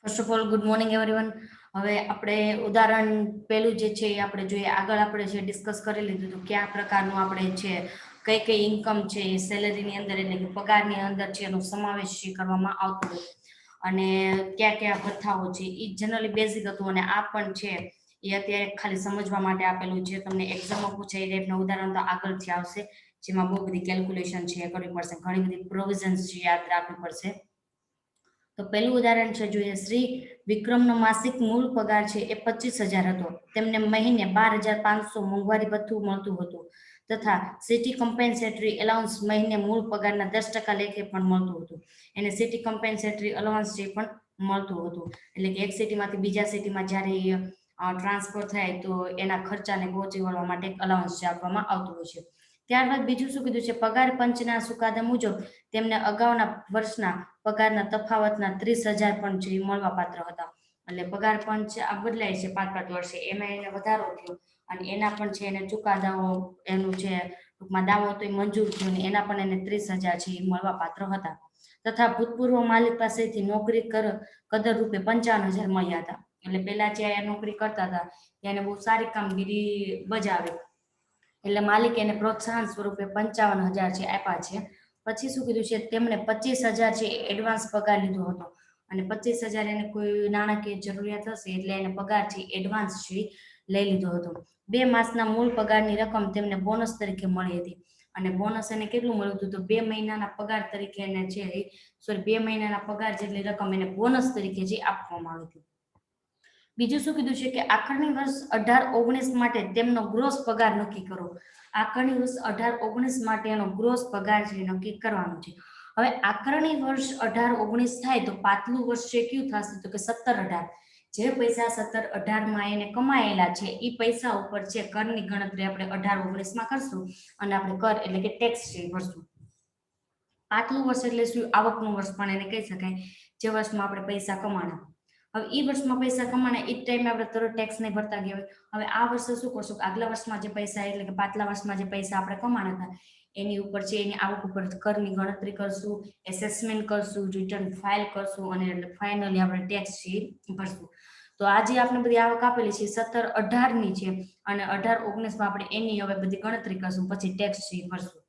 First of all good morning everyone. હવે આપણે ઉદાહરણ પહેલું જે છે એ આપણે જોઈએ. આગળ આપણે જે ડિસ્કસ કરી લીધું હતું કયા પ્રકારનું આપણે છે કઈ કઈ ઇન્કમ છે એ સેલેરીની અંદર એટલે કે પગારની અંદર છે એનો સમાવેશ કરવામાં આવતો હોય અને કયા કયા ભથ્થાઓ છે એ જનરલી બેઝિક હતું. અને આ પણ છે એ અત્યારે ખાલી સમજવા માટે આપેલું છે. તમને એક્ઝામમાં પૂછાય એ ટાઈપના ઉદાહરણ તો આગળથી આવશે, જેમાં બહુ બધી કેલ્ક્યુલેશન છે કરવી પડશે, ઘણી બધી પ્રોવિઝન્સ છે યાદ રાખવી પડશે. તો પહેલું ઉદાહરણ છે જોઈએ. શ્રી વિક્રમનો માસિક મૂળ પગાર છે એ 25,000 હતો. તેમને મહિને 12,500 મોંઘવારી ભથ્થું મળતું હતું તથા સિટી કમ્પેન્સેટરી એલાઉન્સ મહિને મૂળ પગારના 10% લેખે પણ મળતું હતું. એને સિટી કમ્પેન્સેટરી અલાઉન્સ જે પણ મળતું હતું એટલે કે એક સિટીમાંથી બીજા સિટીમાં જ્યારે ટ્રાન્સફર થાય તો એના ખર્ચાને પહોંચી વળવા માટે અલાઉન્સ આપવામાં આવતું હોય છે. ત્યારબાદ બીજું શું કીધું છે, પગાર પંચના ચુકાદા મુજબ તેમને અગાઉના વર્ષના પગારના તફાવતના 30,000 પણ જે મળવાપાત્ર હતા. એટલે પગાર પંચ આ બદલાય છે 5-5 વર્ષે, એમાં એને વધારો થયો અને એના પણ છે એને ચુકાદાઓ એનું છે ટૂંકમાં દાવો તો એ મંજૂર થયો ને એના પણ એને 30,000 છે એ મળવાપાત્ર હતા. તથા ભૂતપૂર્વ માલિક પાસેથી નોકરી કદર રૂપે 55,000 મળ્યા હતા. એટલે પેલા જે નોકરી કરતા હતા તેને બહુ સારી કામગીરી બજાવી એટલે માલિક એને પ્રોત્સાહન સ્વરૂપે 55,000 છે આપ્યા છે. પછી શું કીધું છે, તેમણે 25,000 છે એડવાન્સ પગાર લીધો હતો અને 25,000 એને કોઈ નાણાકીય જરૂરિયાત હશે એટલે એને પગાર છે એડવાન્સ છે લઈ લીધો હતો. 2 માસના મૂળ પગારની રકમ તેમને બોનસ તરીકે મળી હતી અને બોનસ એને કેટલું મળ્યું હતું તો 2 મહિનાના પગાર તરીકે એને છે 2 મહિનાના પગાર જેટલી રકમ એને બોનસ તરીકે જે આપવામાં આવી હતી. બીજું શું કીધું છે કે આકારણી વર્ષ 18-19 માટે તેમનો ગ્રોસ પગાર નક્કી કરો. આકારણી વર્ષ 18-19 માટે એનો ગ્રોસ પગાર છે નક્કી કરવાનો છે. હવે આકારણી વર્ષ 18-19 થાય તો પાછલું વર્ષ છે કયું થશે તો કે 17-18. જે પૈસા 17-18 એને કમાયેલા છે એ પૈસા ઉપર છે કરની ગણતરી આપણે 18-19 કરશું અને આપણે કર એટલે કે ટેક્સ છે ભરશું. પાછલું વર્ષ એટલે શું, આવકનું વર્ષ પણ એને કહી શકાય, જે વર્ષમાં આપણે પૈસા કમાણા. હવે એ વર્ષમાં પૈસા કમાણા એ ટાઈમે આપણે તરત ટેક્સ નહીં ભરતા ગયા હોય. હવે આ વર્ષે શું કરશું, આગલા વર્ષમાં જે પૈસા એટલે કે પાછલા વર્ષમાં જે પૈસા આપણે કમાણા હતા એની ઉપર છે એની આવક ઉપર કરની ગણતરી કરશું, એસેસમેન્ટ કરશું, રિટર્ન ફાઇલ કરશું અને ફાઇનલી આપણે ટેક્સ છે ભરશું. તો આજે આપણે બધી આવક આપેલી છે 17-18 ની છે અને 18-19 માં આપણે એની હવે બધી ગણતરી કરશું, પછી ટેક્સ છે ભરશું.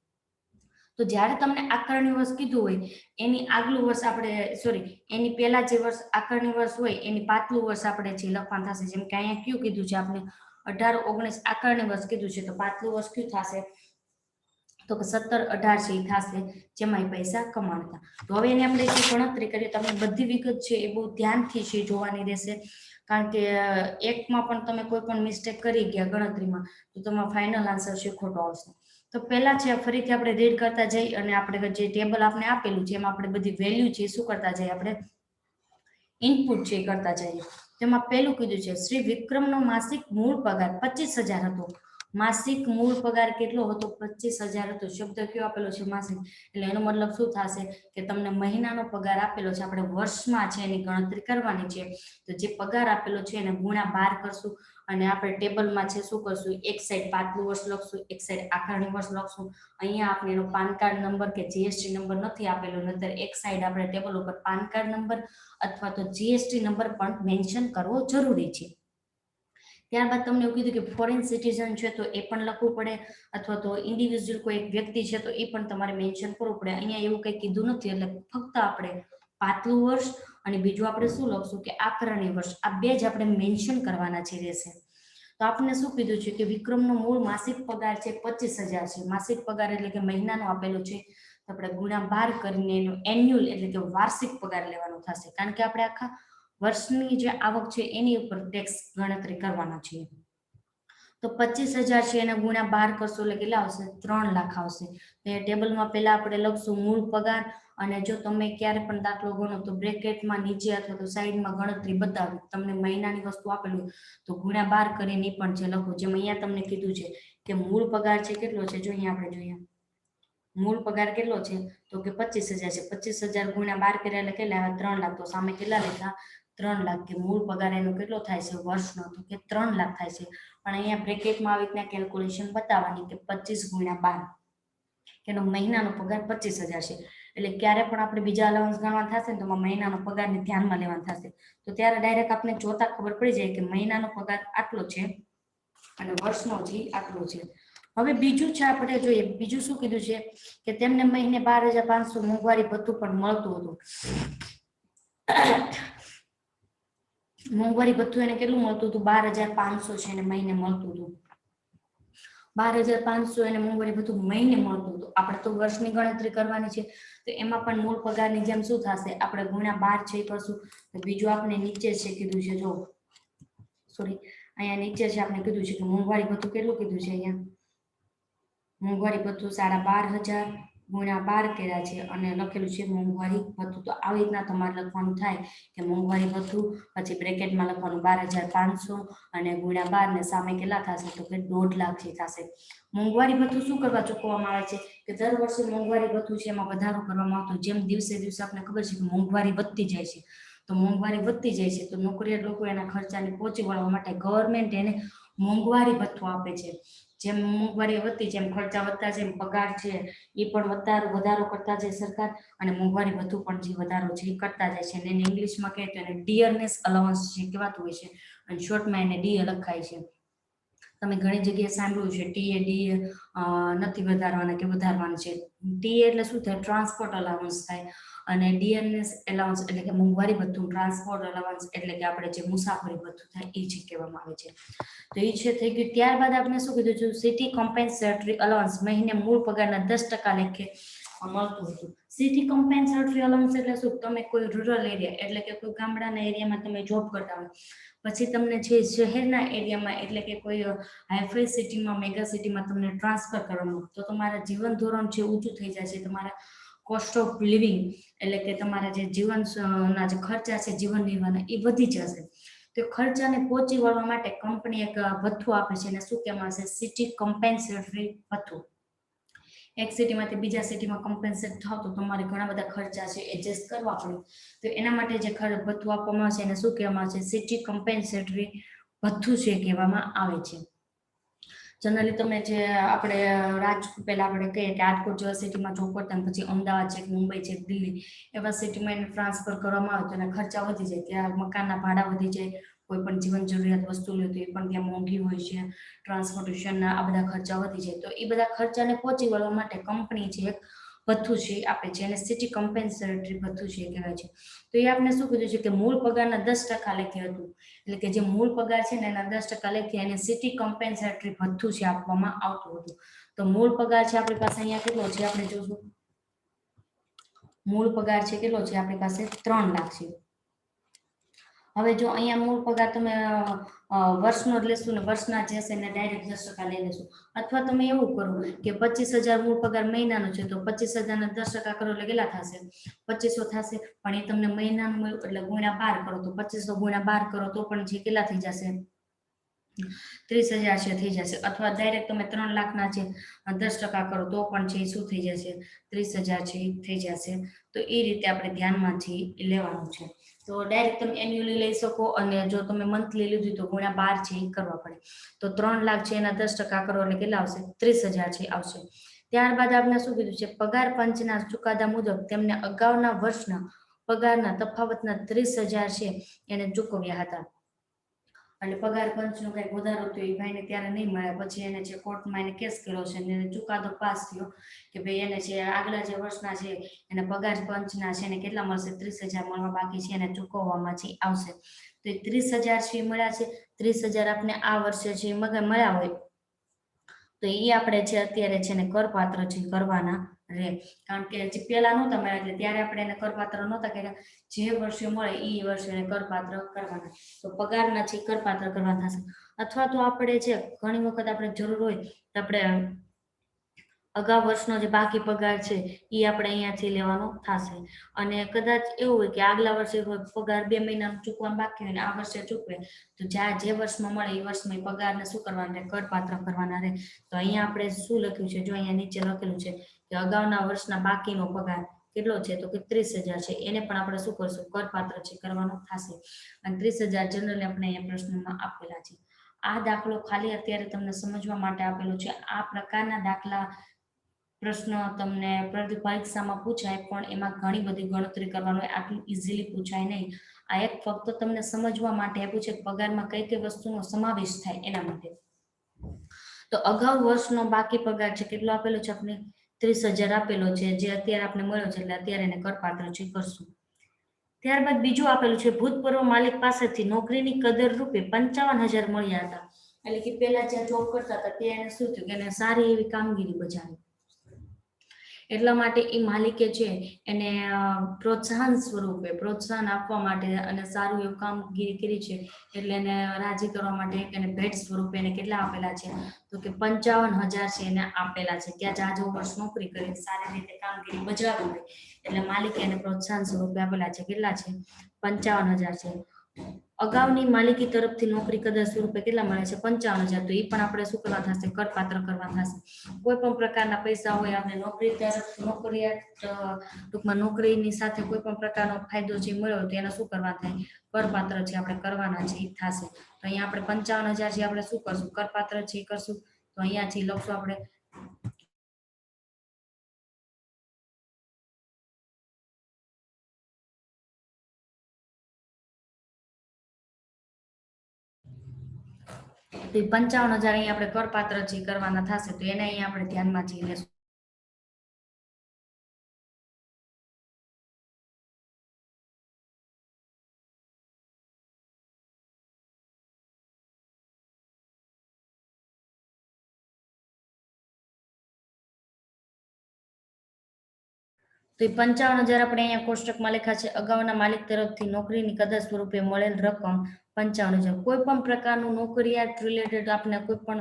તો જ્યારે તમને આકારણી વર્ષ કીધું હોય એની આગલું વર્ષ આપણે એની પહેલા જે વર્ષ આકારણી વર્ષ હોય એની પાછલું વર્ષ આપણે જે લખવાનું થશે. જેમ કે અહીંયા કયું કીધું છે આપણે 18-19 આકારણી વર્ષ કીધું છે તો પાછલું વર્ષ કયું થશે તો કે 17-18 છે એ થશે જેમાં એ પૈસા કમાણતા. તો હવે એની આપણે જે ગણતરી કરીએ તમને બધી વિગત છે એ બહુ ધ્યાનથી છે જોવાની રહેશે, કારણ કે એકમાં પણ તમે કોઈ પણ મિસ્ટેક કરી ગયા ગણતરીમાં તો તમારો ફાઇનલ આન્સર છે ખોટો આવશે. તો પહેલા છે ફરીથી આપણે રીડ કરતા જઈ અને આપણે જે ટેબલ આપણે આપેલું છે એમાં આપણે બધી વેલ્યુ છે શું કરતા જઈએ, આપણે ઇનપુટ છે કરતા જઈએ. તેમાં પહેલું કીધું છે શ્રી વિક્રમનો માસિક મૂળ પગાર 25,000 હતો. માસિક મૂળ પગાર કેટલો હતો 25,000 હતો. શબ્દ કયો આપેલો છે માસિક, એટલે એનો મતલબ શું થશે કે તમને મહિનાનો પગાર આપેલો છે, આપણે વર્ષમાં છે એની ગણતરી કરવાની છે. તો જે પગાર આપેલો છે એને ગુણ્યા 12 કરશું અને આપણે ટેબલમાં છે શું કરશું, એક સાઈડ પાછલું વર્ષ લખશું, એક સાઈડ આકારણી વર્ષ લખશું. અહીંયા આપણે એનો પાન કાર્ડ નંબર કે જીએસટી નંબર નથી આપેલો, નહીતર એક સાઈડ આપણે ટેબલ ઉપર પાન કાર્ડ નંબર અથવા તો જીએસટી નંબર પણ મેન્શન કરવો જરૂરી છે. ત્યારબાદ તમને એવું કીધું કે ફોરેન સિટીઝન છે તો એ પણ લખવું પડે અથવા તો ઇન્ડિવિજ્યુઅલ કોઈ એક વ્યક્તિ છે તો એ પણ તમારે મેન્શન કરવું પડે. અહીંયા એવું કંઈ કીધું નથી એટલે ફક્ત આપણે પાછલું વર્ષ અને બીજું આપણે શું લખશું કે આકારણી વર્ષ, આ બે જ આપણે મેન્શન કરવાના છે રહેશે. તો આપણને શું કીધું છે કે વિક્રમનો મૂળ માસિક પગાર છે 25,000 છે. માસિક પગાર એટલે કે મહિનાનો આપેલો છે તો આપણે ગુણ્યા 12 કરીને એનો એન્યુઅલ એટલે કે વાર્ષિક પગાર લેવાનો થશે, કારણ કે આપણે આખા વર્ષની જે આવક છે એની ઉપર ટેક્સ ગણતરી કરવાના છીએ. તો 25,000 છે એને ગુણ્યા 12 કરશો એટલે કેટલા આવશે 3 લાખ આવશે. તો એ ટેબલમાં પહેલા આપણે લખશું મૂળ પગાર અને જો તમે ક્યારે પણ દાખલો ગણો તો બ્રેકેટમાં નીચે અથવા તો સાઈડમાં ગણતરી બતાવી, તમને મહિનાની વસ્તુ આપેલું તો ગુણ્યા 12 કરીને પણ છે લખો. જેમ અહીંયા તમને કીધું છે કે મૂળ પગાર છે કેટલો છે, જો અહીંયા આપણે જોઈએ મૂળ પગાર કેટલો છે તો કે 25,000 છે. 25,000 ગુણ્યા 12 કર્યા એટલે કેટલા આવ્યા 3 લાખ. તો સામે કેટલા લખ્યા 3 લાખ, કે મૂળ પગાર એનો કેટલો થાય છે વર્ષનો તો કે 3 લાખ થાય છે. પણ અહીંયા બ્રેકેટમાં આવી રીતના કેલ્ક્યુલેશન બતાવવાની કે 25 ગુણ્યા 12 એનો મહિનાનો પગાર 25,000 છે. એટલે ક્યારે પણ આપણે બીજા અલાઉન્સ ગણવા થશે ને તો મહિનાનો પગારને ધ્યાનમાં લેવાનો થશે, તો ત્યારે ડાયરેક્ટ આપણે જોતા ખબર પડી જાય કે મહિનાનો પગાર આટલો છે અને વર્ષનો છે આટલો છે. હવે બીજું છે આપણે જોઈએ, બીજું શું કીધું છે કે તેમને મહિને 12,500 મોંઘવારી ભથ્થું પણ મળતું હતું. મોંઘવારી ભથ્થું એને કેટલું મળતું હતું? 12,500 છે એને મહિને મળતું હતું. 12,500 એને મોંઘવારી ભથ્થું મહિને મળતું હતું. આપણે તો વર્ષની ગણતરી કરવાની છે, તો એમાં પણ મૂળ પગારની જેમ શું થશે, આપણે ગુણ્યા 12 છે કરશું. તો બીજું આપણે નીચે છે કીધું છે, જો સોરી અહીંયા નીચે છે આપણે કીધું છે કે મોંઘવારી ભથ્થું કેટલું કીધું છે અહીંયા, મોંઘવારી ભથ્થું 12,500 ગુણ્યા 12 કર્યા છે અને લખેલું છે મોંઘવારી ભથ્થું. તો આવી રીતના તમારે લખવાનું થાય કે મોંઘવારી ભથ્થું, પછી બ્રેકેટમાં લખવાનું 12,500 અને ગુણ્યા 12 ને સામે કેટલા થશે તો કે 1.5 લાખ જે થશે. મોંઘવારી ભથ્થું શું કરવા ચૂકવવામાં આવે છે કે દર વર્ષે મોંઘવારી ભથ્થું છે એમાં વધારો કરવામાં આવતો. જેમ દિવસે દિવસે આપણે ખબર છે કે મોંઘવારી વધતી જાય છે, તો મોંઘવારી વધતી જાય છે તો નોકરીયાત લોકો એના ખર્ચાને પહોંચી વળવા માટે ગવર્મેન્ટ એને મોંઘવારી ભથ્થું આપે છે. જેમ મોંઘવારી વધતી જેમ ખર્ચા વધતા જેમ પગાર છે એ પણ વધારો કરતા જાય સરકાર, અને મોંઘવારી ભથ્થું પણ જે વધારો છે એ કરતા જાય છે. એને ઇંગ્લિશમાં કહે તો એને ડિયરનેસ અલાઉન્સ જે કહેવાતું હોય છે, અને શોર્ટમાં એને ડીએ લખાય છે. તમે ઘણી જગ્યાએ સાંભળ્યું છે ડીએ નથી વધારવાના કે વધારવાના છે. ડીએ એટલે શું થાય? ટ્રાન્સપોર્ટ અલાઉન્સ થાય, અને ડીએનએસ એલાઉન્સ એટલે કે મોંઘવારી ભથ્થું, ટ્રાન્સપોર્ટ અલાઉન્સ એટલે કે આપણે જે મુસાફરી ભથ્થું થાય એ જે કહેવામાં આવે છે. તો એ છે થઈ ગયું. ત્યારબાદ આપણે શું કીધું છે? સિટી કોમ્પેન્સેટરી અલાઉન્સ મહિને મૂળ પગારના 10% લેખે મળતું હતું. સિટી કોમ્પેન્સેટરી અલાઉન્સ એટલે શું? તમે કોઈ રૂરલ એરિયા એટલે કે કોઈ ગામડાના એરિયામાં તમે જોબ કરતા હોય, પછી તમને જે શહેરના એરિયામાં એટલે કે કોઈ હાઈફાઈ સિટીમાં, મેગા સિટીમાં તમને ટ્રાન્સફર કરવાનું, તો તમારા જીવન ધોરણ છે ઊંચું થઈ જાય છે, તમારા કોસ્ટ ઓફ લિવિંગ એટલે કે તમારા જે જીવનના જે ખર્ચા છે જીવન નિર્વાહના એ વધી જશે. તો ખર્ચાને પહોંચી વળવા માટે કંપની એક ભથ્થું આપે છે, એને શું કહેવામાં આવે છે? સિટી કોમ્પેન્સેટરી ભથ્થું. એક સિટીમાંથી બીજા સિટીમાં કમ્પેન્સેટ થાવ તો તમારે ઘણા બધા ખર્ચા છે એડજસ્ટ કરવા પડે, તો એના માટે જે ભથ્થું આપવામાં આવે છે એને શું કહેવામાં આવે છે? સિટી કોમ્પેન્સેટરી ભથ્થું છે કહેવામાં આવે છે. જનરલી તમે જે આપણે પહેલા આપણે કહીએ કે રાજકોટ જેવા સિટીમાં જોબ કરતા, પછી અમદાવાદ છે, મુંબઈ છે, દિલ્હી એવા સિટીમાં એને ટ્રાન્સફર કરવામાં આવે તો એના ખર્ચા વધી જાય. ત્યાં મકાનના ભાડા વધી જાય, કોઈ પણ જીવન જરૂરિયાત વસ્તુ લે તો એ પણ ત્યાં મોંઘી હોય છે, ટ્રાન્સપોર્ટેશનના આ બધા ખર્ચા વધી જાય. તો એ બધા ખર્ચાને પહોંચી વળવા માટે કંપની છે એક ભથ્થું છે આપે છે, અને સિટી કોમ્પેન્સેટરી ભથ્થું છે કહેવાય છે. તો એ આપણે શું કીધું છે કે મૂળ પગારના 10% લેખે હતું, એટલે કે જે મૂળ પગાર છે ને એના 10% લેખે એને સિટી કોમ્પેન્સેટરી ભથ્થું છે આપવામાં આવતું હતું. તો મૂળ પગાર છે આપણી પાસે અહીંયા કેટલો છે આપણે જોશું, મૂળ પગાર છે કેટલો છે આપણી પાસે 3 લાખ છે. હવે જો અહીંયા મૂળ પગાર તમે વર્ષનો જ લેશું ને વર્ષના જે હશે એને ડાયરેક્ટ 10% લઈ લેશું, અથવા તમે એવું કરો કે 25,000 મૂળ પગાર મહિનાનો છે તો 25,000 ના 10% કરો એટલે કેટલા થશે? 2500 થશે. પણ એ તમને મહિનાનું મળ્યું એટલે ગુણ્યા 12 કરો તો 2500 ગુણ્યા 12 કરો તો પણ જે કેટલા થઈ જશે? 30,000 છે થઈ જશે. અથવા ડાયરેક્ટ તમે 3 લાખના છે 10% કરો તો પણ છે શું થઈ જશે? 30,000 છે થઈ જશે. તો એ રીતે આપણે ધ્યાનમાં છે લેવાનું છે. તો ડાયરેક્ટ તમે એન્યુઅલી લઈ શકો, અને જો તમે મંથલી લીધું તો ગુણ્યા 12 છે એ કરવા પડે. તો 3 લાખ છે એના 10% કરો એટલે કેટલા આવશે? 30,000 છે આવશે. ત્યારબાદ આપણે શું કીધું છે? પગાર પંચના ચુકાદા મુજબ તેમને અગાઉના વર્ષના પગારના તફાવતના 30,000 છે એને ચૂકવ્યા હતા. એટલે પગાર પંચનો કઈક વધારો થયો એ ભાઈને ત્યારે નહીં મળ્યા, પછી એને જે કોર્ટમાં એને કેસ કર્યો છે અને એને ચુકાદો પાસ થયો કે ભાઈ એને જે આગલા જે વર્ષના છે એને પગાર પંચના છે એને કેટલા મળશે? 30,000 મળવા બાકી છે, એને ચૂકવવામાં છે આવશે. તો એ 30,000 છે મળ્યા છે. 30,000 આપણે આ વર્ષે છે મળ્યા હોય તો એ આપણે છે અત્યારે છે ને કરપાત્ર છે કરવાના રહે. કારણ કે જે પેલા નહોતા મળ્યા એટલે ત્યારે આપણે એને કરપાત્ર નહોતા કર્યા, જે વર્ષે મળે એ વર્ષે એને કરપાત્ર કરવાના. તો પગારના છે કરપાત્ર કરવા થશે. અથવા તો આપણે છે ઘણી વખત આપણે જરૂર હોય તો આપણે અગાઉ વર્ષનો જે બાકી પગાર છે એ આપણે અહીંયાથી લેવાનો થશે. અને કદાચ એવું હોય કે આગલા વર્ષે પગાર 2 મહિનાનું ચૂકવાનું બાકી હોય ને આ વર્ષે ચૂકવે, તો જ્યાં જે વર્ષમાં મળે એ વર્ષમાં પગારને શું કરવાના રહે? કરપાત્ર કરવાના રહે. તો અહીંયા આપણે શું લખ્યું છે? જો અહીંયા નીચે લખેલું છે કે અગાઉના વર્ષના બાકીનો પગાર કેટલો છે તો કે 30,000 છે, એને પણ આપણે શું કરશું? કરપાત્ર છે કરવાનો થશે. અને 30,000 જનરલી આપણે અહીંયા પ્રશ્નમાં આપેલા છે. આ દાખલો ખાલી અત્યારે તમને સમજવા માટે આપેલો છે. આ પ્રકારના દાખલા પ્રશ્ન તમને પરીક્ષામાં પૂછાય પણ એમાં ઘણી બધી ગણતરી કરવાનું હોય, આટલું ઇઝીલી પૂછાય નહીં. આ એક ફક્ત તમને સમજવા માટે આપ્યું છે પગારમાં કઈ કઈ વસ્તુનો સમાવેશ થાય એના માટે. તો અગાઉ વર્ષનો બાકી પગાર છે કેટલો આપેલો છે આપણે 30,000 આપેલો છે, જે અત્યારે આપણે મળ્યો છે એટલે અત્યારે એને કરપાત્ર છે કરશું. ત્યારબાદ બીજું આપેલું છે ભૂતપૂર્વ માલિક પાસેથી નોકરીની કદર રૂપે 55,000 મળ્યા હતા. એટલે કે પેલા જ્યાં જોબ કરતા હતા ત્યાં શું થયું કે એને સારી એવી કામગીરી બજાવી, એટલા માટે એ માલિકે છે એને પ્રોત્સાહન સ્વરૂપે પ્રોત્સાહન આપવા માટે અને સારું એવું કામગીરી કરી છે એટલે એને રાજી કરવા માટે એને ભેટ સ્વરૂપે એને કેટલા આપેલા છે તો કે 55,000 છે એને આપેલા છે. ત્યાં જાજો વર્ષ નોકરી કરી સારી રીતે કામગીરી બજાવી હોય એટલે માલિકે એને પ્રોત્સાહન સ્વરૂપે આપેલા છે. કેટલા છે? 55,000 છે. અગાઉની માલિકી તરફથી નોકરી કદર સ્વરૂપે કેટલા મળે છે? 55,000. તો એ પણ આપણે શું કરવા થશે? કરપાત્ર કરવા થશે. કોઈ પણ પ્રકારના પૈસા હોય આપણે નોકરી તરફ નોકરિયાત ટૂંકમાં નોકરીની સાથે કોઈ પણ પ્રકારનો ફાયદો જે મળ્યો તો એને શું કરવા થાય? કરપાત્ર છે આપણે કરવાના છે એ થશે. તો અહીંયા આપણે 55,000 છે આપણે શું કરશું? કરપાત્ર છે એ કરશું. તો અહીંયાથી લખશું આપણે તો 55,000 અહીંયા આપણે કરપાત્ર છે કરવાના થશે. તો એને અહીંયા આપણે ધ્યાનમાં છે લેશું. તો એ 55,000 આપણે અહીંયા કોષ્ટકમાં લખ્યા છે. અગાઉના માલિક તરફથી નોકરીની કદર સ્વરૂપે મળેલ રકમ 55,000. કોઈ પણ પ્રકારનું નોકરિયાત રિલેટેડ આપણે કોઈ પણ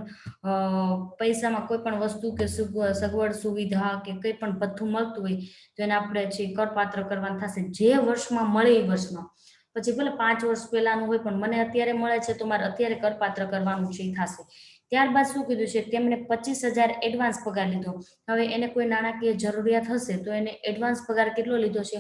પૈસામાં કોઈ પણ વસ્તુ કે સગવડ સુવિધા કે કંઈ પણ ભથ્થું મળતું હોય તો એને આપણે છે કરપાત્ર કરવાનું થશે. જે વર્ષમાં મળે એ વર્ષમાં, પછી ભલે 5 વર્ષ પહેલાનું હોય પણ મને અત્યારે મળે છે તો મારે અત્યારે કરપાત્ર કરવાનું છે થશે. ત્યારબાદ શું કીધું છે? તેમણે 25,000 એડવાન્સ પગાર લીધો. હવે એને કોઈ નાણાકીય જરૂરિયાત હશે તો એને એડવાન્સ પગાર કેટલો લીધો છે?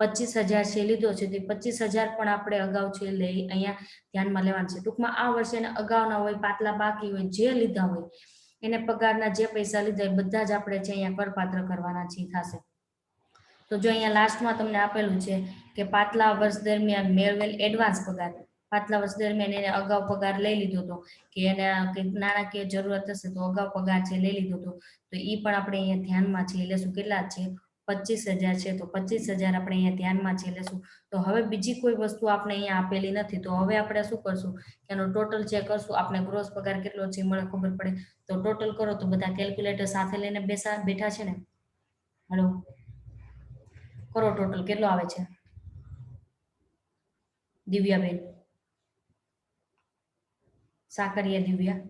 25,000 છે લીધો છે. તો 25,000 પણ આપણે અગાઉ છે લઈ અહીંયા ધ્યાનમાં લેવાનું છે. ટૂંકમાં આ વર્ષે એને અગાઉના હોય પાટલા બાકી હોય જે લીધા હોય એને પગારના જે પૈસા લીધા એ બધા જ આપણે છે અહીંયા કરપાત્ર કરવાના છે થશે. તો જો અહીંયા લાસ્ટમાં તમને આપેલું છે કે પાછલા વર્ષ દરમિયાન મેળવેલ એડવાન્સ પગાર, પાછલા વર્ષ દરમિયાન એને અગાઉ પગાર લઈ લીધો હતો કે એને નાણાકીય જરૂરત હશે તો અગાઉ પગાર છે લઈ લીધો હતો. તો એ પણ આપણે અહીંયા ધ્યાનમાં છે લેશું. કેટલા છે? 25,000 છે. તો 25,000 આપણે અહીંયા ધ્યાનમાં છે લેશું. તો હવે બીજી કોઈ વસ્તુ આપણે અહીંયા આપેલી નથી. તો હવે આપણે શું કરશું? એનો ટોટલ ચેક કરશું. આપણે ગ્રોસ પગાર કેટલો છે મળે ખબર પડે. તો ટોટલ કરો તો બધા કેલ્ક્યુલેટર સાથે લઈને બેઠા છે ને? હલો, કરો ટોટલ કેટલો આવે છે? દિવ્યાબેન, સાકરિયા દિવ્યા,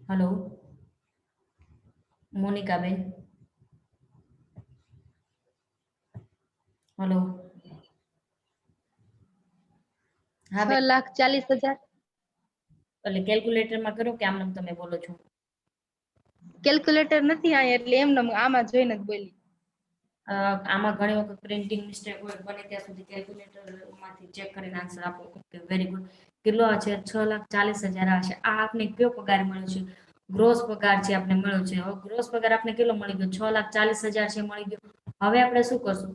હલો, મોનિકાબેન, હલો, હા બેન. 6,40,000. એટલે કેલ્ક્યુલેટરમાં કરો કે આમ તમે બોલો છો? કેલ્ક્યુલેટર નથી આયા એટલે એમને આમાં જોઈને જ બોલી. આમાં ઘણી વખત પ્રિન્ટિંગ મિસ્ટેક હોય, બને ત્યાં સુધી કેલ્ક્યુલેટર માંથી ચેક કરીને આન્સર આપો. Okay, very good. કેટલો છે? 6,40,000 આવે છે. આ આપને કયો પગાર મળ્યો છે? ગ્રોસ પગાર છે આપણે મળ્યો છે. હવે ગ્રોસ પગાર આપણે કેટલો મળી ગયો? 6,40,000 છે મળી ગયો. હવે આપણે શું કરશું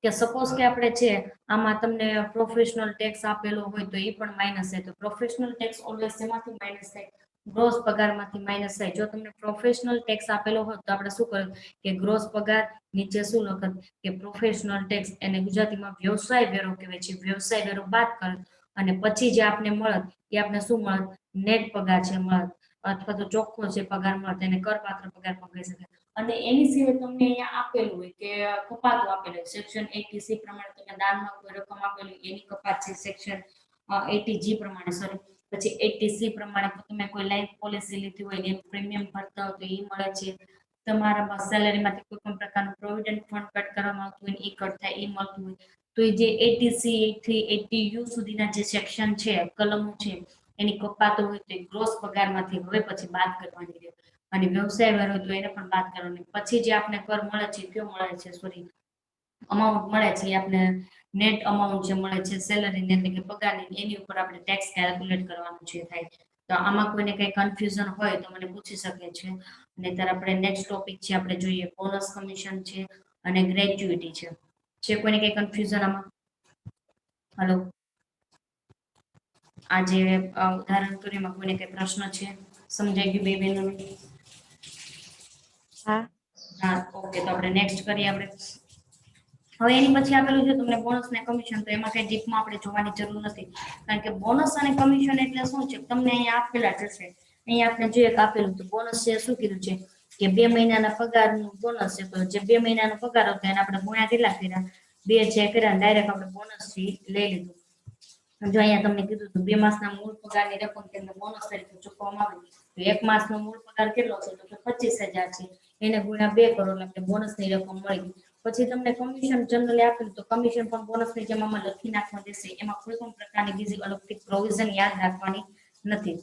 કે સપોઝ કે આપણે છે આમાં તમને પ્રોફેશનલ ટેક્સ આપેલો હોય તો એ પણ માઇનસ થાય. તો પ્રોફેશનલ ટેક્સ ઓલવેઝ શેમાંથી માઇનસ થાય? ગ્રોસ પગારમાંથી માઇનસ થાય. જો તમને પ્રોફેશનલ ટેક્સ આપેલો હોય તો આપણે શું કરીએ કે ગ્રોસ પગાર નીચે શું લખત કે પ્રોફેશનલ ટેક્સ, એને ગુજરાતીમાં વ્યવસાય વેરો કહેવાય છે. વ્યવસાય વેરો બાદ કરે અને પછી જે આપને મળત એ આપણે શું મળત? નેટ પગાર છે મળત, અથવા તો ચોખ્ખો છે પગાર મળત, એને કરપાત્ર પગાર પણ કહી શકાય. અને એની સિવાય તમને અહીંયા આપેલું હોય કે કપાતું આપેલું હોય સેક્શન 80C પ્રમાણે તમને દાનમાં કોઈ રકમ આપેલી એની કપાત છે સેક્શન 80G પ્રમાણે, સોરી, પછી 80C પ્રમાણે તમે કોઈ લાઈફ પોલિસી લીધી હોય એનું પ્રીમિયમ ભરતા હોય તો એ મળે છે. તમારા સેલેરીમાંથી કોઈ પણ પ્રકારનું પ્રોવિડન્ટ ફંડ કટ કરવામાં આવતું હોય એ કટ થાય એ મળતું હોય. તો એ જે 80C થી 80U સુધીના જે સેક્શન છે, કલમો છે, એની કપાતો હોય તો ગ્રોસ પગારમાંથી હવે પછી બાદ કરવાની રહે. અને વ્યવસાય વેરો તો એને પણ બાદ કરવાની. પછી જે આપણે કર મળે છે કયો મળે છે? સોરી, અમાઉન્ટ મળે છે આપણે નેટ અમાઉન્ટ જે મળે છે સેલરી એટલે કે પગારની, એની ઉપર આપણે ટેક્સ કેલ્ક્યુલેટ કરવાનું છે થાય. તો આમાં કોઈને કઈ કન્ફ્યુઝન હોય તો મને પૂછી શકે છે. નહીંતર આપણે નેક્સ્ટ ટોપિક છે આપણે જોઈએ બોનસ કમિશન છે અને ગ્રેચ્યુટી છે કોઈને કઈ કન્ફ્યુઝન આમાં? હલો, આજે ઉદાહરણ કર્યું એમાં કોઈને કઈ પ્રશ્ન છે? સમજાઈ ગયું બે બહેનોને? હા. હા, ઓકે. તો આપણે નેક્સ્ટ કરીએ આપણે. હવે એની પછી આપેલું છે તમને બોનસ ને કમિશન, તો એમાં કઈ ડીપમાં આપણે જોવાની જરૂર નથી, કારણ કે બોનસ અને કમિશન એટલે શું છે તમને અહીંયા આપેલા જ હશે. અહીંયા આપણે જોઈએ કે આપેલું તો બોનસ છે શું કીધું છે કે 2 મહિનાના પગારનું બોનસ છે. તો જે 2 મહિનાનો પગાર હતો એને આપણે ગુણ્યા કેટલા કર્યા? 2 જે કર્યા ડાયરેક્ટ આપણે બોનસ થી લઈ લીધું. જો અહીંયા તમને કીધું તો 2 માસના મૂળ પગારની રકમ તેમને બોનસ તરીકે ચૂકવવામાં આવી. તો 1 માસનો મૂળ પગાર કેટલો છે? તો 25,000 છે. એને ગુણ્યા 2 કરો એટલે આપણે બોનસની રકમ મળી. પછી તમને કમિશન જનરલી આપેલું તો કમિશન પણ બોનસની જેમ આમાં લખી નાખવા દેશે. એમાં કોઈ પણ પ્રકારની બીજી અલગથી પ્રોવિઝન યાદ રાખવાની નથી.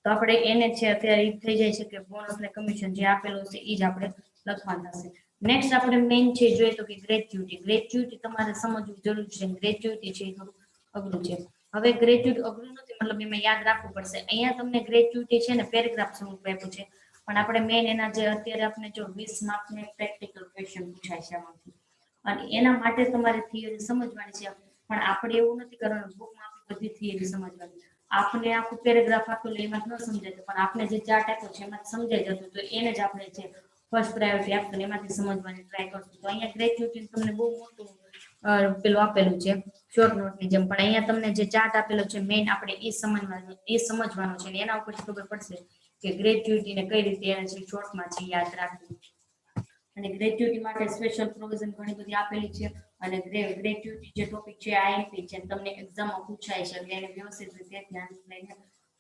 તો આપણે એને છે અત્યારે ઈ થઈ જાય છે કે બોનસ ને કમિશન જે આપેલું છે એ જ આપણે લખવાના છે. નેક્સ્ટ આપણે મેઇન છે જોઈએ તો કે ગ્રેચ્યુટી. ગ્રેચ્યુટી તમારે સમજવું જરૂરી છે. ગ્રેચ્યુટી છે એ થોડું અઘરું છે. હવે ગ્રેચ્યુટી અઘરું નથી, મતલબ એમાં યાદ રાખવું પડશે. અહીંયા તમને ગ્રેચ્યુટી છે ને પેરેગ્રાફ સ્વરૂપ આપ્યું છે, પણ આપણે મેઇન એના જે અત્યારે આપણે જો 20 માર્કનું એક પ્રેક્ટિકલ ક્વેશ્ચન પૂછાય છે આમાંથી, અને એના માટે તમારે થિયરી સમજવાની છે. પણ આપણે એવું નથી કરવાનું બુકમાં આપણી બધી થિયરી સમજવાની. આપણે આખું પેરેગ્રાફ આપેલું એમાં ન સમજાય, પણ આપણે જે ચાર્ટ આપ્યો છે એમાં સમજાઈ જતું, તો એને જ આપણે છે ફર્સ્ટ પ્રાયોરિટી આપીને એમાંથી સમજવાની ટ્રાય કરશું. તો અહીંયા ગ્રેચ્યુટી તમને બહુ મોટું પેલું આપેલું છે શોર્ટ નોટની જેમ, પણ અહીંયા તમને જે ચાર્ટ આપેલો છે મેઇન આપણે એ સમજવાનો છે, એના ઉપરથી ખબર પડશે કે ગ્રેચ્યુટીને કઈ રીતે એને છે શોર્ટમાં છે યાદ રાખવું. અને ગ્રેચ્યુટી માટે સ્પેશિયલ પ્રોવિઝન ઘણી બધી આપેલી છે. અને ગ્રેચ્યુટી જે ટોપિક છે આઈએમપી છે, તમને એક્ઝામમાં પૂછાય છે એટલે એને વ્યવસ્થિત રીતે ધ્યાન લઈને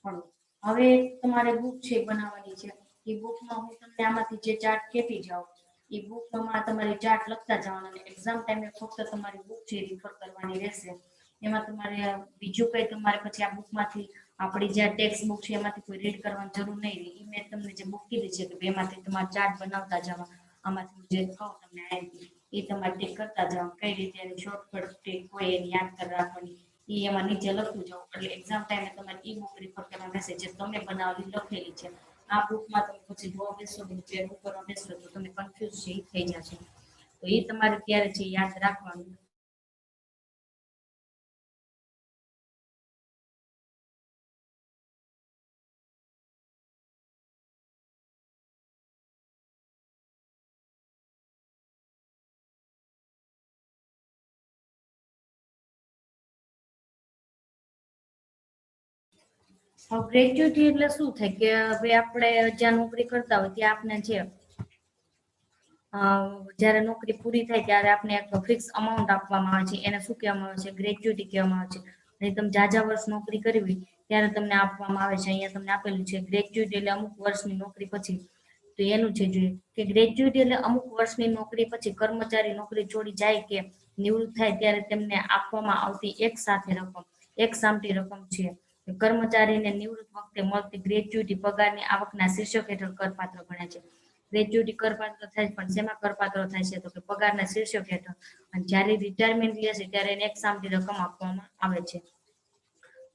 ભણવું. હવે તમારે બુક છે બનાવવાની છે. એ બુકમાં હું તમને આમાંથી જે ચાર્ટ કહેતી જાઉં, એ બુકમાં તમારી ચાર્ટ લખતા જવાના, અને એક્ઝામ ટાઈમે ફક્ત તમારી બુક છે રીફર કરવાની રહેશે. એમાં તમારે બીજું કઈ તમારે પછી આ બુકમાંથી આપણી જે ટેક્સ્ટ બુક છે એમાંથી કોઈ રીડ કરવાની જરૂર નહીં રહે. મેં તમને જે બુક કીધી છે કે એમાંથી તમારે ચાર્ટ બનાવતા જવા, આમાંથી જે કહું તમને આઈએમપી એ તમારે ટીક કરતા જાવ, કઈ રીતે એની શોર્ટકટ ટીક હોય એને યાદ કરી રાખવાની એ એમાં નીચે લખતું જાવ. એટલે એક્ઝામ ટાઈમે તમારે ઈ બુક રીફર કરવા રહેશે જે તમે બનાવેલી લખેલી છે. આ બુકમાં તમે પછી જોવા બેસો ભેગું કરવા બેસો તો તમે કન્ફ્યુઝ છે એ થઈ જશે. તો એ તમારે ત્યારે છે યાદ રાખવાનું. હવે ગ્રેચ્યુટી એટલે શું થાય કે હવે આપણે જ્યાં નોકરી કરતા હોય ત્યાં આપણે છે જ્યારે નોકરી પૂરી થાય ત્યારે આપણે એક ફિક્સ અમાઉન્ટ આપવામાં આવે છે, એને શું કહેવામાં આવે છે? ગ્રેચ્યુટી કહેવામાં આવે છે. અને તમે જાજા વર્ષ નોકરી કરવી ત્યારે તમને આપવામાં આવે છે. અહીંયા તમને આપેલું છે ગ્રેચ્યુટી એટલે અમુક વર્ષની નોકરી પછી. તો એનું છે જોઈએ કે ગ્રેચ્યુટી એટલે અમુક વર્ષની નોકરી પછી કર્મચારી નોકરી છોડી જાય કે નિવૃત્ત થાય ત્યારે તેમને આપવામાં આવતી એક સાથે રકમ, એક સામટી રકમ છે. કર્મચારીને નિવૃત્ત વખતે મળતી ગ્રેચ્યુટી પગારની આવકના શીર્ષક હેઠળ કરપાત્ર ગણાય છે. ગ્રેચ્યુટી કરપાત્ર થાય પણ શેમાં કરપાત્ર થાય છે? તો કે પગારના શીર્ષક હેઠળ. અને જ્યારે રિટાયરમેન્ટ લે છે ત્યારે એને એક સામટી રકમ આપવામાં આવે છે.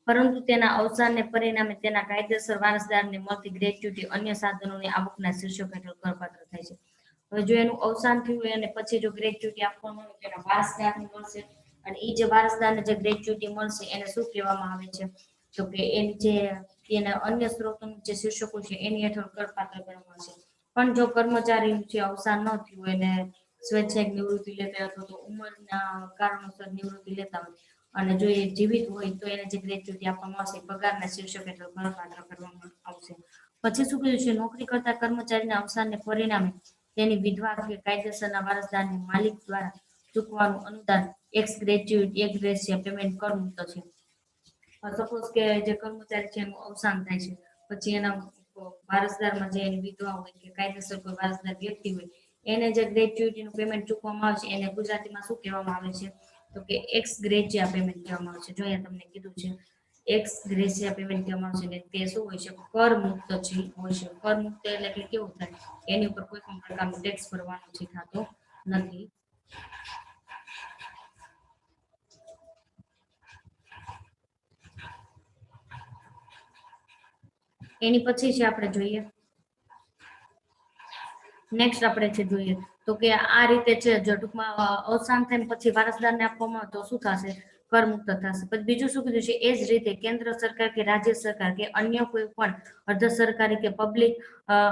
પરંતુ તેના અવસાનને પરિણામે તેના કાયદેસર વારસદારને મળતી ગ્રેચ્યુટી અન્ય સાધનોની આવકના શીર્ષક હેઠળ કરપાત્ર થાય છે. હવે જો એનું અવસાન થયું હોય અને પછી જો ગ્રેચ્યુટી આપવામાં આવે તો એના વારસદારને મળશે, અને એ જે વારસદારને જે ગ્રેચ્યુટી મળશે એને શું કહેવામાં આવે છે? તો કે એની જે એના અન્ય સ્ત્રોતોનું જે શીર્ષકો છે એની હેઠળ કરપાત્ર ગણવામાં આવશે. પણ જો કર્મચારીનું જે અવસાન ન થયું હોય ને સ્વૈચ્છિક નિવૃત્તિ લેતા અથવા તો ઉંમરના કારણોસર નિવૃત્તિ લેતા હોય, અને જો એ જીવિત હોય તો એને જે ગ્રેચ્યુટી આપવામાં આવશે પગારના શીર્ષક હેઠળ કરપાત્ર કરવામાં આવશે. પછી શું કહ્યું છે? નોકરી કરતા કર્મચારીના અવસાનને પરિણામે તેની વિધવા કે કાયદેસરના વારસદારને માલિક દ્વારા ચૂકવાનું અનુદાન એક્સ ગ્રેચ્યુટી એક ગ્રેશિયા પેમેન્ટ કર મુક્ત છે. સપોઝ કે જે કર્મચારી છે એનું અવસાન થાય છે, પછી એના વારસદારમાં જે એની વિધવા હોય કે કાયદેસર કોઈ વારસદાર વ્યક્તિ હોય એને જે ગ્રેચ્યુટીનું પેમેન્ટ ચૂકવવામાં આવે છે એને ગુજરાતીમાં શું કહેવામાં આવે છે? તો કે એક્સ ગ્રેશિયા પેમેન્ટ કહેવામાં આવે છે. જો અહીંયા તમને કીધું છે એક્સ ગ્રેશિયા પેમેન્ટ કહેવામાં આવે છે, ને તે શું હોય છે? કર મુક્ત છે હોય છે. કર મુક્ત એટલે કે કેવું થાય? એની ઉપર કોઈ પણ પ્રકારનો ટેક્સ ભરવાનો છે થતો નથી. એની પછી છે આપણે જોઈએ નેક્સ્ટ આપણે છે જોઈએ તો કે આ રીતે છે જો ટૂંકમાં અવસાન થાય પછી વારસદારને આપવામાં આવે તો શું થશે કરમુક્ત થશે. પછી બીજું શું કીધું છે એ જ રીતે કેન્દ્ર સરકાર કે રાજ્ય સરકાર કે અન્ય કોઈ પણ અર્ધ સરકારી કે પબ્લિક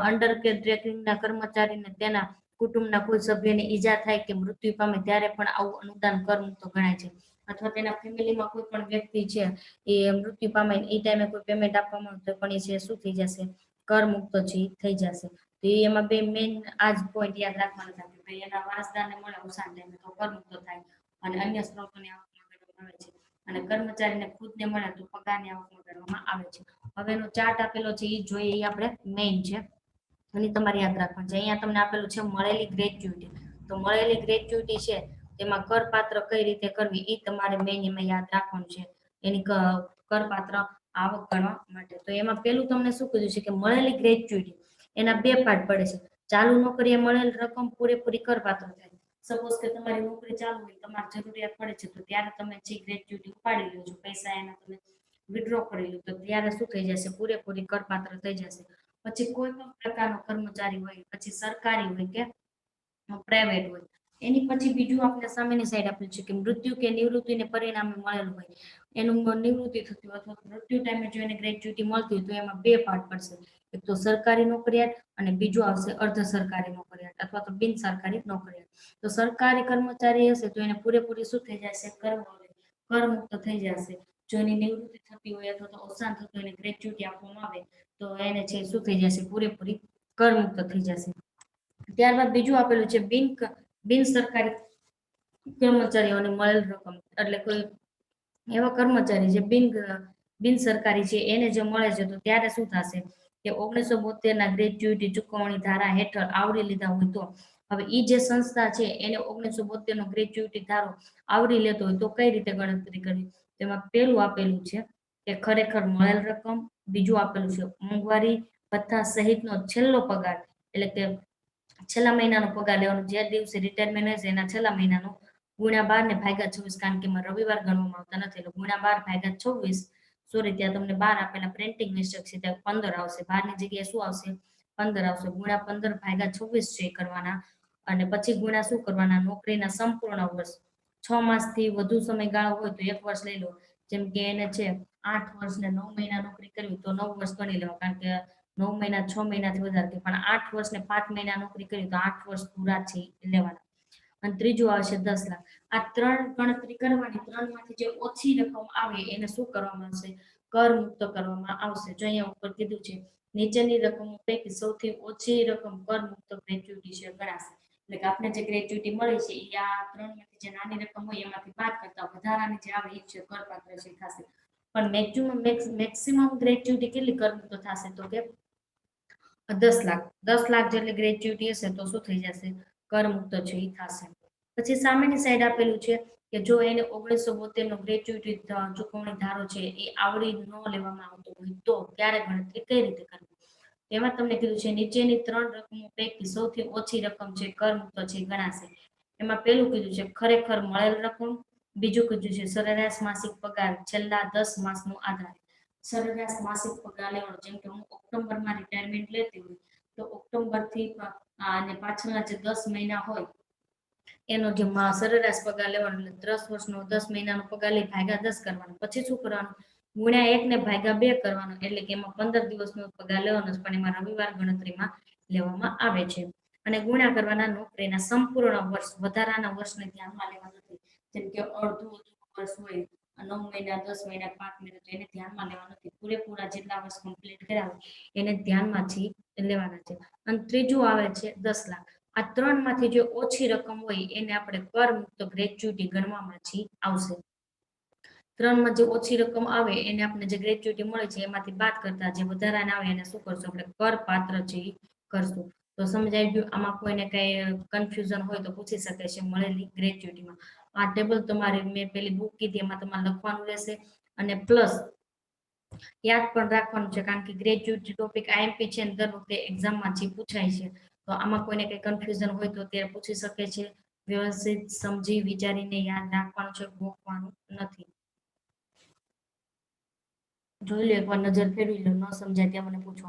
અંડર કે ટ્રેકિંગના કર્મચારીને તેના કુટુંબના કોઈ સભ્યને ઈજા થાય કે મૃત્યુ પામે ત્યારે પણ આવું અનુદાન કરમુક્ત ગણાય છે. અથવા તેના ફેમિલીમાં કોઈ પણ વ્યક્તિ છે એ મૃત્યુ પામે એ ટાઈમે કોઈ પેમેન્ટ આપવામાં આવે તો પણ એ છે શું થઈ જશે કરમુક્ત છે થઈ જશે. તો એમાં બે મેઇન આ જ પોઈન્ટ યાદ રાખવાના હતા કે ભાઈ એના વારસદારને મળે અવસાન ટાઈમે તો કરમુક્ત થાય અને અન્ય સ્ત્રોતોની આવકમાં ગણવામાં આવે છે અને કર્મચારીને ખુદને મળે તો પગારની આવકમાં ગણવામાં આવે છે. હવે એનો ચાર્ટ આપેલો છે એ જોઈએ એ આપણે મેઇન છે અને તમારે યાદ રાખવાનું છે. અહીંયા તમને આપેલું છે મળેલી ગ્રેચ્યુટી. તો મળેલી ગ્રેચ્યુટી છે તેમાં કરપાત્ર કઈ રીતે કરવી એ તમારે મેઇન એમાં યાદ રાખવાનું છે એની કરપાત્ર આવક ગણવા માટે. તો એમાં પેલું તમને શું કીધું છે કે મળેલી ગ્રેચ્યુટી એના બે પાર્ટ પડે છે. ચાલુ નોકરીએ મળેલ રકમ પૂરેપૂરી કરપાત્ર થાય. સપોઝ કે તમારી નોકરી ચાલુ હોય તમારે જરૂરિયાત પડે છે તો ત્યારે તમે જે ગ્રેચ્યુટી ઉપાડી લો છો પૈસા એના તમે વિડ્રો કરી લો તો ત્યારે શું થઈ જશે પૂરેપૂરી કરપાત્ર થઈ જશે. પછી કોઈ પણ પ્રકારનો કર્મચારી હોય પછી સરકારી હોય કે પ્રાઇવેટ હોય એની પછી બીજું આપણે સામેની સાઈડ આપ્યું છે કે મૃત્યુ કે નિવૃત્તિને પરિણામે મળેલું હોય એનું નિવૃત્તિ થતી હોય અથવા મૃત્યુ ટાઈમે જો એને ગ્રેચ્યુટી મળતી હોય તો એમાં બે પાર્ટ પડશે. એક તો સરકારી નોકરિયાત અને બીજું આવશે અર્ધ સરકારી નોકરિયાત અથવા તો બિન સરકારી નોકરિયાત. તો સરકારી કર્મચારી હશે તો એને પૂરેપૂરી શું થઈ જશે કરમુક્ત થઈ જશે. જો એની નિવૃત્તિ થતી હોય અથવા તો અવસાન થતું હોય એને ગ્રેચ્યુટી આપવામાં આવે તો એને છે શું થઈ જશે પૂરેપૂરી કરમુક્ત થઈ જશે. ત્યારબાદ બીજું આપેલું છે બિન સરકારી કર્મચારીઓને મળેલ રકમ એટલે કોઈ એવા કર્મચારી જે બિન સરકારી છે એને જો મળે છે તો ત્યારે શું થશે કે 1972 ના ગ્રેચ્યુટી ચૂકવણી ધારા હેઠળ આવરી લીધા હોય તો હવે એ જે સંસ્થા છે એને 1972 નો ગ્રેચ્યુટી ધારો આવરી લેતો હોય તો કઈ રીતે ગણતરી કરવી તેમાં પેલું આપેલું છે કે ખરેખર મળેલ રકમ. બીજું આપેલું છે મોંઘવારી ભથ્થા સહિતનો છેલ્લો પગાર એટલે કે છેલ્લા મહિનાનો પગાર લેવાનો જે દિવસે રિટાયરમેન્ટ હશે એના છેલ્લા મહિનાનો ગુણ્યા 12 ને ભાગ્યા 24 કારણ કે એમાં રવિવાર ગણવામાં આવતા નથી એટલે ગુણ્યા 12 ભાગ્યા 24 સોરી ત્યાં તમને 12 આપેલા પ્રિન્ટિંગ મિસ્ટેક છે ત્યાં 15 આવશે 12 ની જગ્યાએ શું આવશે 15 આવશે ગુણ્યા 15 ભાગ્યા 24 છે કરવાના અને પછી ગુણ્યા શું કરવાના નોકરીના સંપૂર્ણ વર્ષ 6 માસથી વધુ સમયગાળો હોય તો 1 વર્ષ લઈ લો જેમ કે એને છે 8 વર્ષ ને 9 મહિના નોકરી કરવી તો 9 વર્ષ ગણી લેવા કારણ કે 9 મહિના 6 મહિનાથી વધારે પણ 8 વર્ષ ને 5 મહિના નોકરી કરી તો 8 વર્ષ પૂરા છે લેવાના. અને ત્રીજું આવશે 10 લાખ. આ ત્રણ ગણતરી કરવાની ત્રણ માંથી જે ઓછી રકમ આવે એને શું કરવામાં આવશે કરમુક્ત કરવામાં આવશે. જો અહીંયા ઉપર કીધું છે નીચેની રકમો પૈકી સૌથી ઓછી રકમ કરમુક્ત ગ્રેચ્યુટી છે ગણાશે. એટલે કે આપણે જે ગ્રેચ્યુટી મળી છે એ આ ત્રણ માંથી જે નાની રકમ હોય એમાંથી બાદ કરતા વધારાની જે આવે એ છે કરપાત્ર છે થશે. પણ મેક્સિમમ ગ્રેચ્યુટી કેટલી કરમુક્ત થશે તો કે 10 લાખ જેટલી ગ્રેચ્યુટી હશે તો શું થઈ જશે કરમુક્ત છે એ થશે. પછી સામેની સાઈડ આપેલું છે કે જો એને 1972 નો ગ્રેચ્યુટી ચૂકવણી ધારો છે એ આવરી ન લેવામાં આવતો હોય તો ત્યારે ગણતરી કઈ રીતે કરવી. એમાં તમને કીધું છે નીચેની ત્રણ રકમો પૈકી સૌથી ઓછી રકમ છે કરમુક્ત છે ગણાશે. એમાં પેલું કીધું છે ખરેખર મળેલ રકમ. બીજું કીધું છે સરેરાશ માસિક પગાર છેલ્લા 10 માસનો આધાર. સરેરાશ માસિક પગાર લેવાનો જેમ કે હું ઓક્ટોબરમાં રિટાયરમેન્ટ લેતી હોય તો ઓક્ટોબર થી અને પાછળના જે 10 મહિના હોય એનો જે સરેરાશ પગાર લેવાનો એટલે 10 વર્ષનો 10 મહિનાનો પગાર લઈ ભાગ્યા 10 કરવાનો પછી શું કરવાનું ગુણ્યા 1 ને ભાગ્યા 2 કરવાનો એટલે કે એમાં 15 દિવસનો પગાર લેવાનો પણ એમાં રવિવાર ગણતરીમાં લેવામાં આવે છે. અને ગુણ્યા કરવાના નોકરીના સંપૂર્ણ વર્ષ વધારાના વર્ષને ધ્યાનમાં લેવા નથી. જેમ કે અડધું વર્ષ હોય 9 મહિના 10 મહિના 5 મહિના તો એને ધ્યાનમાં લેવા નથી પૂરેપૂરા જેટલા વર્ષ કમ્પ્લીટ કર્યા હોય એને ધ્યાનમાંથી લેવાના છે. અને ત્રીજું આવે છે 10 લાખ. આ ત્રણ માંથી જે ઓછી રકમ હોય એને આપણે કરમુક્ત ગ્રેચ્યુટી ગણવામાંથી આવશે. ત્રણમાં જે ઓછી રકમ આવે એને આપણે જે ગ્રેચ્યુટી મળે છે એમાંથી બાદ કરતા જે વધારાને આવે એને શું કરશું આપણે કરપાત્ર છે કરશું. તો સમજાઈ ગયું. આમાં કોઈને કઈ કન્ફ્યુઝન હોય તો પૂછી શકે છે મળેલી ગ્રેચ્યુટીમાં. આ ટેબલ તમારે મેં પેલી બુક કીધી એમાં તમારે લખવાનું રહેશે અને પ્લસ યાદ પણ રાખવાનું છે કારણ કે ગ્રેચ્યુટી ટોપિક આઈએમપી છે દર વખતે એક્ઝામમાંથી પૂછાય છે. તો આમાં કોઈને કઈ કન્ફ્યુઝન હોય તો ત્યારે પૂછી શકે છે. વ્યવસ્થિત સમજી વિચારીને યાદ રાખવાનું છે ગોખવાનું નથી. જોઈ લો, એકવાર નજર ફેરવી લો, ન સમજાય ત્યાં મને પૂછો.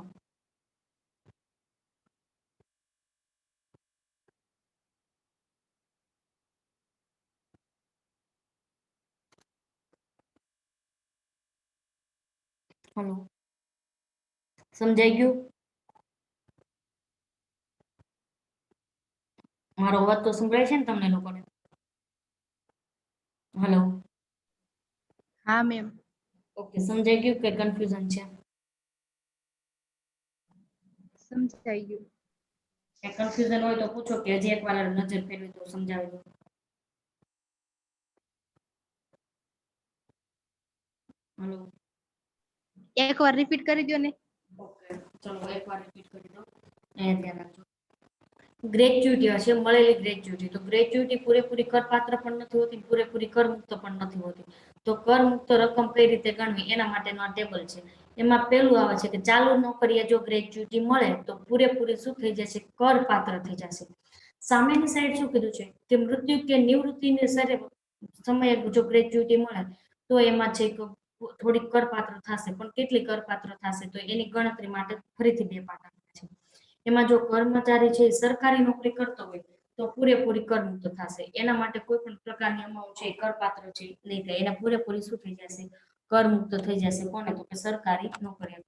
હલો, સમજાઈ ગયું? મારો અવાજ તો સંભળાય છે ને તમને લોકોને? હલો, હા મેમ. ઓકે, સમજાઈ ગયું કે કન્ફ્યુઝન છે? સમજાઈ ગયું. કન્ફ્યુઝન હોય તો પૂછો કે હજી એકવાર નજર ફેરવી તો સમજાવી દો. હલો, એકવાર રિપીટ કરી દો ને. ઓકે, ચલો એકવાર રિપીટ કરી દો. અહીંયા ધ્યાન રાખજો. ગ્રેચ્યુટી હશે, મળેલી ગ્રેચ્યુટી. તો ગ્રેચ્યુટી પૂરેપૂરી કરપાત્ર પણ નથી હોતી, પૂરેપૂરી કરમુક્ત પણ નથી હોતી. તો કરમુક્ત રકમ કઈ રીતે ગણવી એના માટેનો આ ટેબલ છે. એમાં પેલું આવે છે કે ચાલુ નોકરીએ જો ગ્રેચ્યુટી મળે તો પૂરેપૂરી શું થઈ જશે? કરપાત્ર થઈ જશે. સામેની સાઈડ શું કીધું છે કે મૃત્યુ કે નિવૃત્તિને સમયે જો ગ્રેચ્યુટી મળે તો એમાં છે કે થોડીક કરપાત્ર થશે, પણ કેટલી કરપાત્ર થશે તો એની ગણતરી માટે ફરીથી બે પાઠ આપ્યા છે. એમાં જો કર્મચારી છે સરકારી નોકરી કરતો હોય તો પૂરેપૂરી કરમુક્ત થશે. એના માટે કોઈ પણ પ્રકારની અમાઉન્ટ છે કરપાત્ર છે નહીં થાય, એને પૂરેપૂરી શું થઈ જશે? કરમુક્ત થઈ જશે. કોને? તો કે સરકારી નોકરિયાત.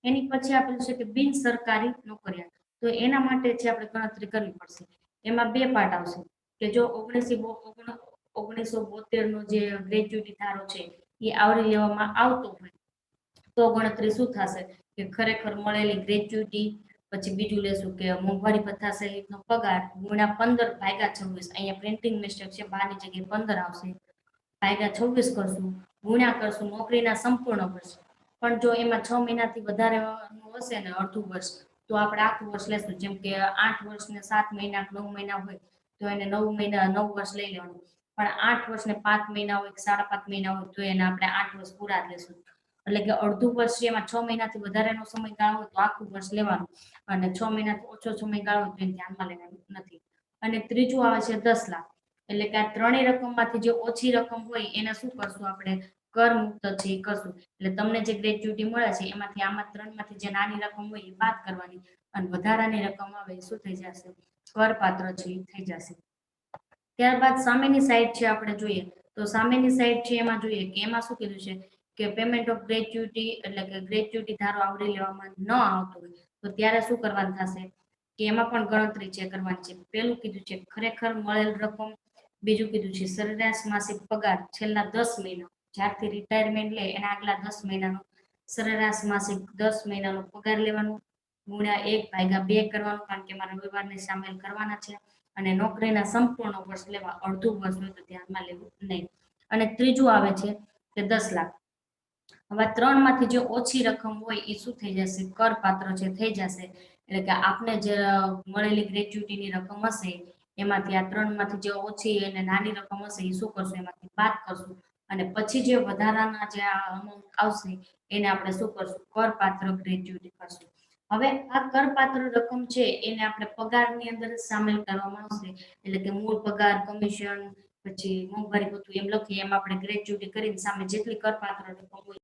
એની પછી આપેલું છે કે બિન સરકારી નોકરિયાત. તો એના માટે છે આપણે ગણતરી કરવી પડશે. એમાં બે પાર્ટ આવશે કે જો 1972 નો જે ગ્રેચ્યુટી ધારો છે એ આવરી લેવામાં આવતો હોય તો ગણતરી શું થશે કે ખરેખર મળેલી ગ્રેચ્યુટી, પછી બીજું લેશું કે મોંઘવારી ભથ્થા સહિતનો પગાર ગુણ્યા 15 ભાગ્યા 26. અહીંયા પ્રિન્ટિંગ મિસ્ટેક છે, 12 ની જગ્યાએ 15 આવશે. ભાગ્યા 26 કરશું, ગુણ્યા કરશું નોકરીના સંપૂર્ણ વર્ષ. પણ જો એમાં 6 મહિનાથી વધારે હશે ને અડધું વર્ષ, તો આપણે આખું વર્ષ લેશું. જેમ કે 8 વર્ષ ને 7 મહિના 9 મહિના હોય તો એને 9 મહિના 9 વર્ષ લઈ લેવાનું. પણ 8 વર્ષ ને 5 મહિના હોય, 5.5 મહિના હોય તો એને આપણે 8 વર્ષ પૂરા જ લેશું. એટલે કે અડધું વર્ષ છે એમાં 6 મહિનાથી વધારેનો સમયગાળો હોય તો આખું વર્ષ લેવાનું, અને 6 મહિનાથી ઓછો સમયગાળો હોય તો એને ધ્યાનમાં લેવાનું નથી. અને ત્રીજું આવે છે 10 લાખ. એટલે કે આ ત્રણેય રકમમાંથી જે ઓછી રકમ હોય એને શું કરશું આપણે? કરમુક્ત છે એ કરશું. એટલે તમને જે ગ્રેચ્યુટી મળે છે એમાંથી આમાં ત્રણમાંથી જે નાની રકમ હોય એ બાદ કરવાની, અને વધારાની રકમ આવે એ શું થઈ જશે? કરપાત્ર છે એ થઈ જશે. ત્યારબાદ સામેની સાઈડ છે આપણે જોઈએ તો સામેની સાઈડ છે એમાં જોઈએ કે એમાં શું કીધું છે કે પેમેન્ટ ઓફ ગ્રેચ્યુટી, એટલે કે ગ્રેચ્યુટી ધારો આવરી લેવામાં ન આવતો હોય તો ત્યારે શું કરવાનું થશે કે એમાં પણ ગણતરી છે કરવાની છે. પેલું કીધું છે ખરેખર મળેલ રકમ, બીજું કીધું છે સરેરાશ માસિક પગાર છેલ્લા 10 મહિના, જ્યારથી રિટાયરમેન્ટ લે એના આગલા 10 મહિનાનો સરેરાશ માસિક 10 મહિનાનો પગાર લેવાનો, ગુણ્યા 1/2 કરવાનું, કારણ કે મારા રવિવારને સામેલ કરવાના છે. અને નોકરીના સંપૂર્ણ વર્ષ લેવા, અડધું વર્ષ હોય તો ધ્યાનમાં લેવું નહીં. અને ત્રીજું આવે છે કે 10 લાખ. હવે 3 માંથી જે ઓછી રકમ હોય એ શું થઈ જશે? કરપાત્ર છે થઈ જશે. એટલે કે આપને જે મળેલી ગ્રેચ્યુટીની રકમ હશે એમાંથી આ 3 માંથી જે ઓછી અને નાની રકમ હશે એ શું કરશું? એમાંથી બાદ કરશું. અને પછી જે વધારાના જે અમાઉન્ટ આવશે એને આપણે શું કરશું? કરપાત્ર ગ્રેચ્યુટી કરશું. હવે આ કરપાત્ર રકમ છે એને આપણે પગારની અંદર સામેલ કરવામાં આવશે. એટલે કે મૂળ પગાર, કમિશન, પછી મોંઘવારી ભથ્થું એમ લખીએ એમ આપણે ગ્રેચ્યુટી કરીને સામે જેટલી કરપાત્ર રકમ હોય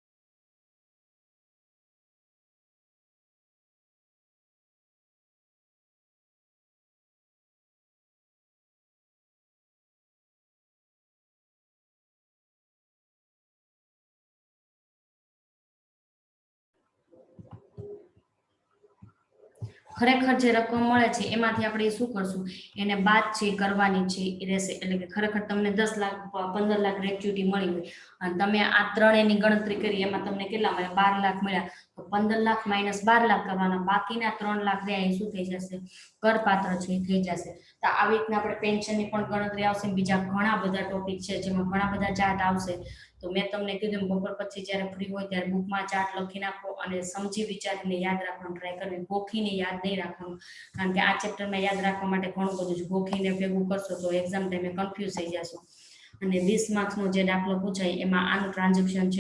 ખરેખર જે રકમ મળે છે એમાંથી આપણે શું કરશું? એને બાદ છે કરવાની છે એ રહેશે. એટલે કે ખરેખર તમને 10 લાખ 15 લાખ ગ્રેચ્યુટી મળી હોય અને તમે આ ત્રણેયની ગણતરી કરી એમાં તમને કેટલા મળ્યા? 12 લાખ મળ્યા. તો 15 લાખ માઇનસ 12 લાખ કરવાના, બાકીના 3 લાખ રહ્યા એ શું થઈ જશે? કરપાત્ર છે એ થઈ જશે. તો આવી રીતના આપણે પેન્શનની પણ ગણતરી આવશે. બીજા ઘણા બધા ટોપિક છે જેમાં ઘણા બધા ચાર્ટ આવશે. તો મેં તમને કીધું બપોર પછી જ્યારે ફ્રી હોય ત્યારે બુકમાં ચાર્ટ લખી નાખો અને સમજી વિચારીને યાદ રાખવાનું ટ્રાય કરવી. ગોખીને યાદ નહીં રાખવાનું, કારણ કે આ ચેપ્ટરમાં યાદ રાખવા માટે ઘણું બધું છે. ગોખીને ભેગું કરશો તો એક્ઝામ ટાઈમે કન્ફ્યુઝ થઈ જશો. અને 20 માર્ક્સનો જે દાખલો પૂછાય એમાં આનું ટ્રાન્ઝેક્શન છે